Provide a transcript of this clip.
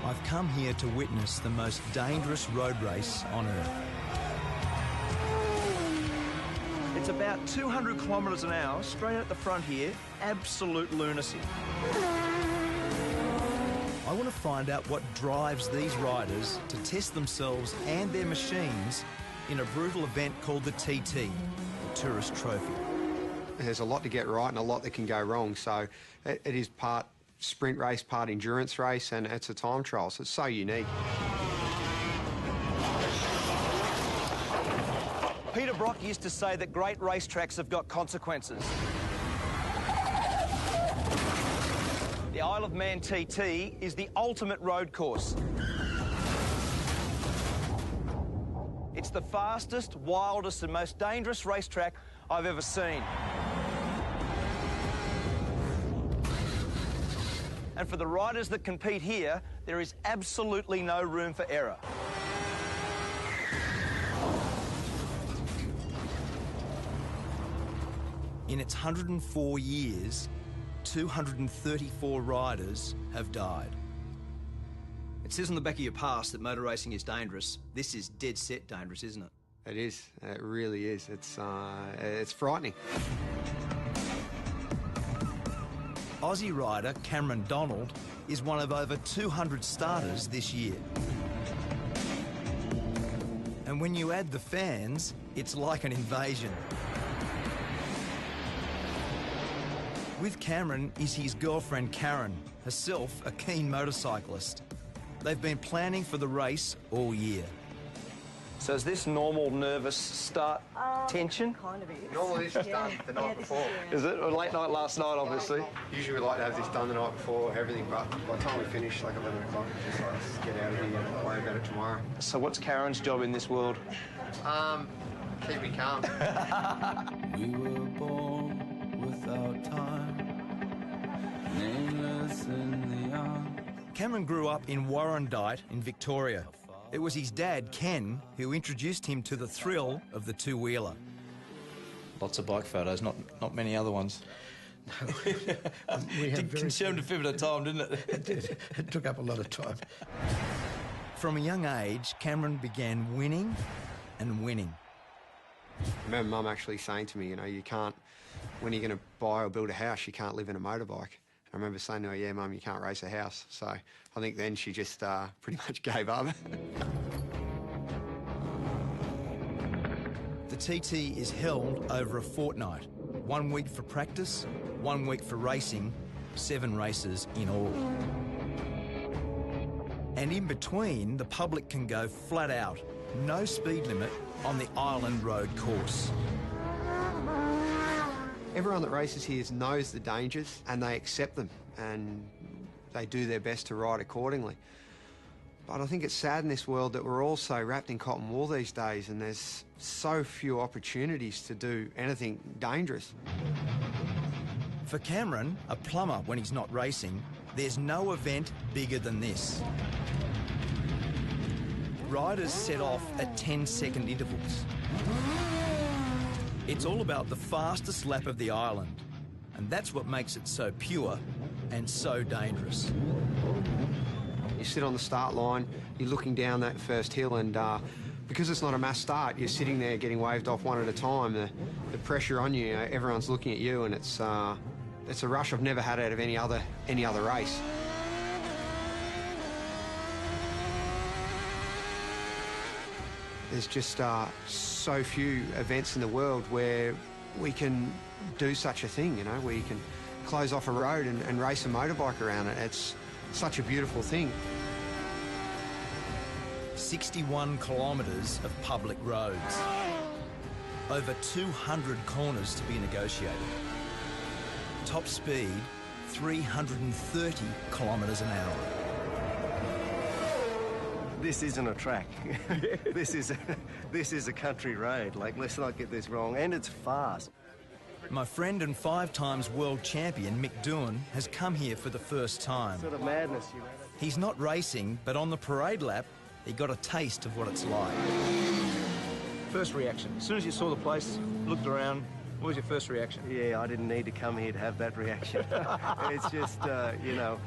I've come here to witness the most dangerous road race on Earth. It's about 200 kilometres an hour, straight at the front here, absolute lunacy. I want to find out what drives these riders to test themselves and their machines in a brutal event called the TT, the Tourist Trophy. There's a lot to get right and a lot that can go wrong, so it is part sprint race, part endurance race, and it's a time trial, so it's so unique. Peter Brock used to say that great racetracks have got consequences. The Isle of Man TT is the ultimate road course. It's the fastest, wildest and most dangerous racetrack I've ever seen. And for the riders that compete here, there is absolutely no room for error. In its 104 years, 234 riders have died. It says on the back of your pass that motor racing is dangerous. This is dead set dangerous, isn't it? It is. It really is. It's frightening. Aussie rider Cameron Donald is one of over 200 starters this year. And when you add the fans, it's like an invasion. With Cameron is his girlfriend Karen, herself a keen motorcyclist. They've been planning for the race all year. So is this normal nervous start tension? Kind of is. Normally this is done the night before. Is it? Or late night last night, obviously. Usually we like to have this done the night before, everything, but by the time we finish, like 11 o'clock, it's just like, let's get out of here and worry about it tomorrow. So what's Karen's job in this world? Keep me calm. We were born without time, nameless in the arms. Cameron grew up in Warrandyte in Victoria. It was his dad, Ken, who introduced him to the thrill of the two-wheeler. Lots of bike photos, not many other ones. No, It consumed a fair bit of time, didn't it? It did. It took up a lot of time. From a young age, Cameron began winning and winning. I remember Mum actually saying to me, you know, you can't, when you're going to buy or build a house, you can't live in a motorbike. I remember saying to her, yeah, Mum, you can't race a house. So I think then she just pretty much gave up. The TT is held over a fortnight. 1 week for practice, 1 week for racing, 7 races in all. And in between, the public can go flat out, no speed limit on the Island Road course. Everyone that races here knows the dangers and they accept them and they do their best to ride accordingly. But I think it's sad in this world that we're all so wrapped in cotton wool these days and there's so few opportunities to do anything dangerous. For Cameron, a plumber when he's not racing, there's no event bigger than this. Riders set off at 10-second intervals. It's all about the fastest lap of the island, and that's what makes it so pure and so dangerous. You sit on the start line, you're looking down that first hill and because it's not a mass start, you're sitting there getting waved off one at a time. The pressure on you, everyone's looking at you and it's a rush I've never had out of any other race. There's just so few events in the world where we can do such a thing, you know, where you can close off a road and race a motorbike around it. It's such a beautiful thing. 61 kilometres of public roads. Over 200 corners to be negotiated. Top speed, 330 kilometres an hour. This isn't a track. This is a country road. Like, let's not get this wrong. And it's fast. My friend and 5 times world champion Mick Doohan has come here for the first time. Sort of madness, you know. He's not racing, but on the parade lap, he got a taste of what it's like. First reaction, as soon as you saw the place, looked around, what was your first reaction? Yeah, I didn't need to come here to have that reaction. It's just, you know,